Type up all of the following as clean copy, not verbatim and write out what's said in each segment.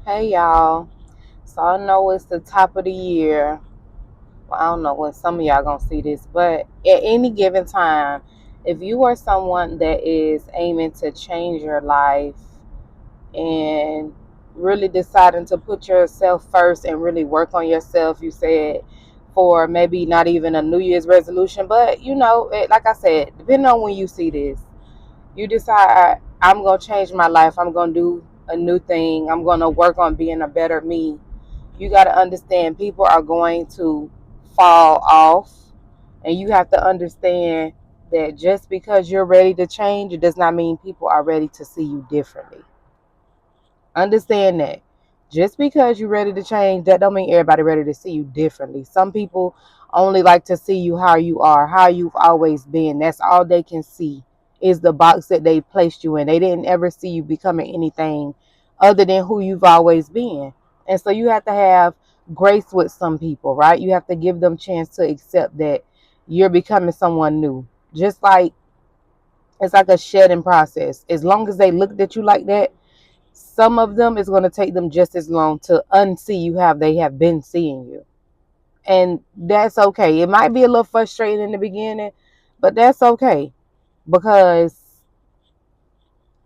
Hey y'all. So I know it's the top of the year. Well, I don't know when some of y'all gonna see this, but at any given time, if you are someone that is aiming to change your life and really deciding to put yourself first and really work on yourself, you said for maybe not even a New Year's resolution, but like I said, depending on when you see this, you decide I'm gonna change my life. I'm gonna do a new thing. I'm gonna work on being a better me. You got to understand people are going to fall off, and you have to understand that just because you're ready to change, it does not mean people are ready to see you differently. Understand that. Just because you're ready to change, that don't mean everybody ready to see you differently. Some people only like to see you how you are, how you've always been. That's all they can see is the box that they placed you in. They didn't ever see you becoming anything other than who you've always been. And so you have to have grace with some people, right? You have to give them chance to accept that you're becoming someone new. Just like it's like a shedding process. As long as they looked at you like that, some of them it's going to take them just as long to unsee you how they have been seeing you. And that's okay. It might be a little frustrating in the beginning, but that's okay because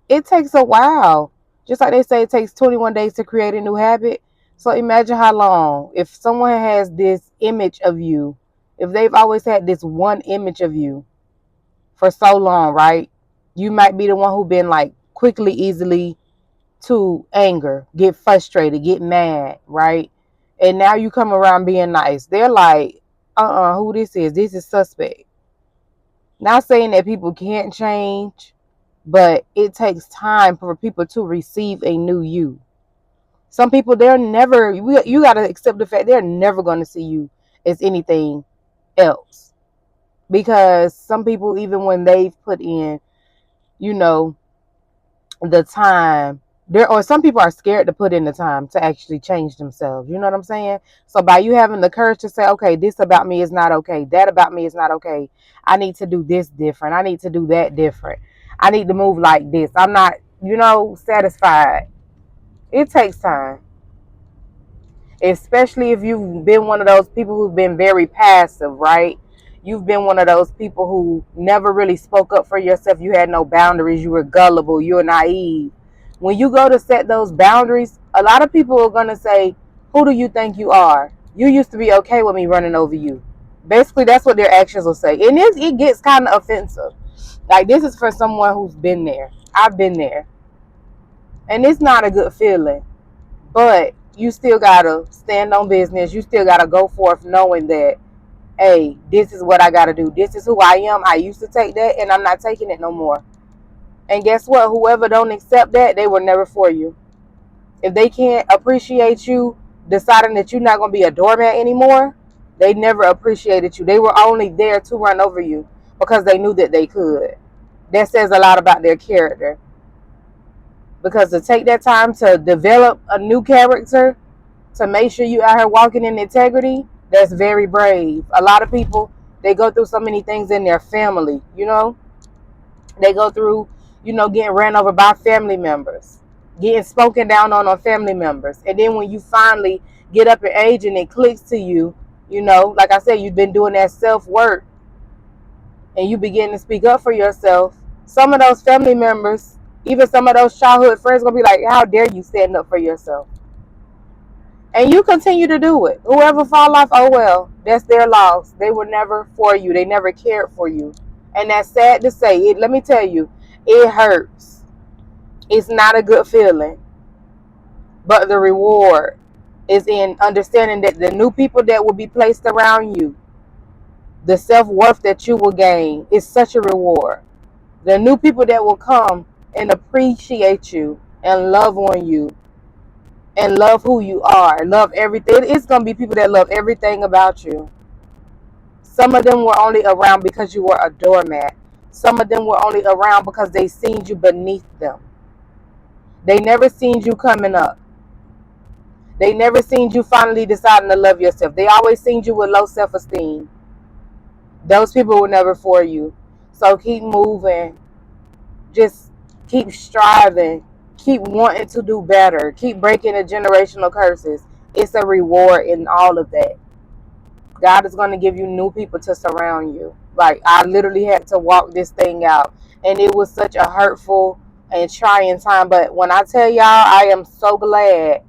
it takes a while. Just like they say, it takes 21 days to create a new habit. So imagine how long. If someone has this image of you, if they've always had this one image of you for so long, right? You might be the one who been like quickly, easily to anger, get frustrated, get mad, right? And now you come around being nice. They're like, who this is? This is suspect. Not saying that people can't change, but it takes time for people to receive a new you. Some people, they're never, you got to accept the fact they're never going to see you as anything else. Because some people, even when they've put in, you know, the time there, or some people are scared to put in the time to actually change themselves. You know what I'm saying? So by you having the courage to say, okay, this about me is not okay, that about me is not okay, I need to do this different, I need to do that different, I need to move like this, I'm not satisfied. It takes time, especially if you've been one of those people who've been very passive, right? You've been one of those people who never really spoke up for yourself. You had no boundaries. You were gullible. You were naive. When you go to set those boundaries, a lot of people are going to say, who do you think you are? You used to be okay with me running over you. Basically, that's what their actions will say. And it gets kind of offensive. Like, this is for someone who's been there. I've been there. And it's not a good feeling. But you still gotta stand on business. You still gotta go forth knowing that, hey, this is what I gotta do. This is who I am. I used to take that and I'm not taking it no more. And guess what? Whoever don't accept that, they were never for you. If they can't appreciate you deciding that you're not gonna be a doormat anymore, they never appreciated you. They were only there to run over you because they knew that they could. That says a lot about their character. Because to take that time to develop a new character, to make sure you out here walking in integrity, that's very brave. A lot of people, they go through so many things in their family, they go through, getting ran over by family members, getting spoken down on family members. And then when you finally get up in age and it clicks to you, like I said, you've been doing that self-work and you begin to speak up for yourself. Some of those family members, even some of those childhood friends, gonna be like, how dare you stand up for yourself? And you continue to do it. Whoever fall off, oh well, that's their loss. They were never for you. They never cared for you. And that's sad to say. Let me tell you, it hurts. It's not a good feeling. But the reward is in understanding that the new people that will be placed around you, the self-worth that you will gain is such a reward. The new people that will come and appreciate you and love on you and love who you are, love everything. It's going to be people that love everything about you. Some of them were only around because you were a doormat. Some of them were only around because they seen you beneath them. They never seen you coming up. They never seen you finally deciding to love yourself. They always seen you with low self-esteem. Those people were never for you. So keep moving. Just keep striving. keep wanting to do better, keep breaking the generational curses. It's a reward in all of that. God is going to give you new people to surround you. Like, I literally had to walk this thing out, and it was such a hurtful and trying time. But when I tell y'all, I am so glad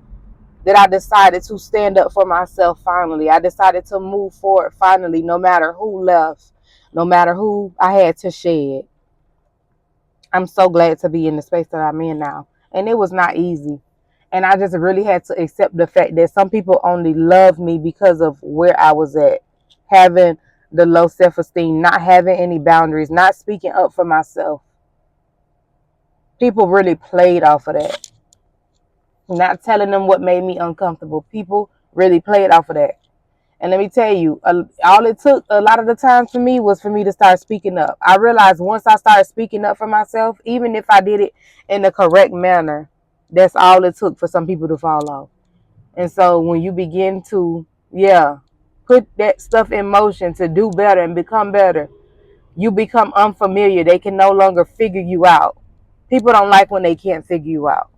that I decided to stand up for myself finally. I decided to move forward finally, no matter who left, no matter who I had to shed. I'm so glad to be in the space that I'm in now. And it was not easy. And I just really had to accept the fact that some people only love me because of where I was at. Having the low self-esteem, not having any boundaries, not speaking up for myself. People really played off of that. Not telling them what made me uncomfortable. People really played off of that. And let me tell you, all it took a lot of the time for me was for me to start speaking up. I realized once I started speaking up for myself, even if I did it in the correct manner, that's all it took for some people to fall off. And so when you begin to, put that stuff in motion to do better and become better, you become unfamiliar. They can no longer figure you out. People don't like when they can't figure you out.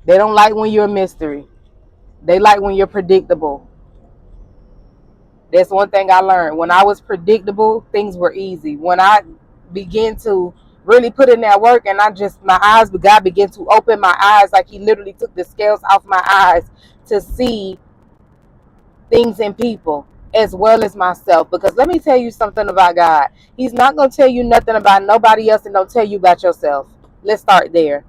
They don't like when you're a mystery. They like when you're predictable. That's one thing I learned. When I was predictable, things were easy. When I began to really put in that work, and God began to open my eyes, like He literally took the scales off my eyes to see things in people as well as myself. Because let me tell you something about God. He's not going to tell you nothing about nobody else and don't tell you about yourself. Let's start there.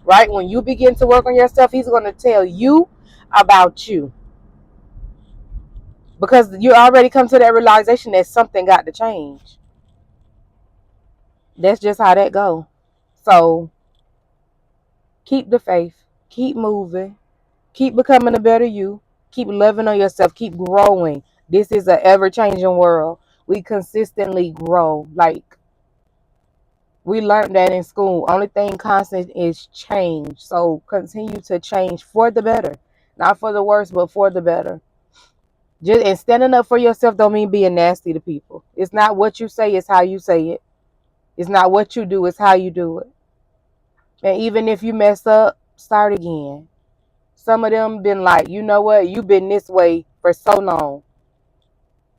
Right? When you begin to work on yourself, He's going to tell you about you. Because you already come to that realization that something got to change. That's just how that go. So keep the faith. Keep moving. Keep becoming a better you. Keep loving on yourself. Keep growing. This is an ever-changing world. We consistently grow. Like, we learned that in school. Only thing constant is change. So continue to change for the better. Not for the worse, but for the better. And standing up for yourself don't mean being nasty to people. It's not what you say, it's how you say it. It's not what you do, it's how you do it. And even if you mess up, start again. Some of them been like, you know what? You've been this way for so long.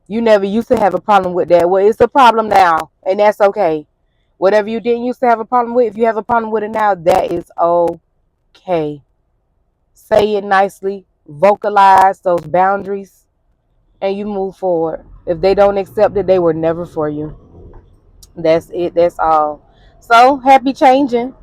You never used to have a problem with that. Well, it's a problem now, and that's okay. Whatever you didn't used to have a problem with, if you have a problem with it now, that is okay. Say it nicely, vocalize those boundaries, and you move forward. If they don't accept it, they were never for you. That's it. That's all. So happy changing.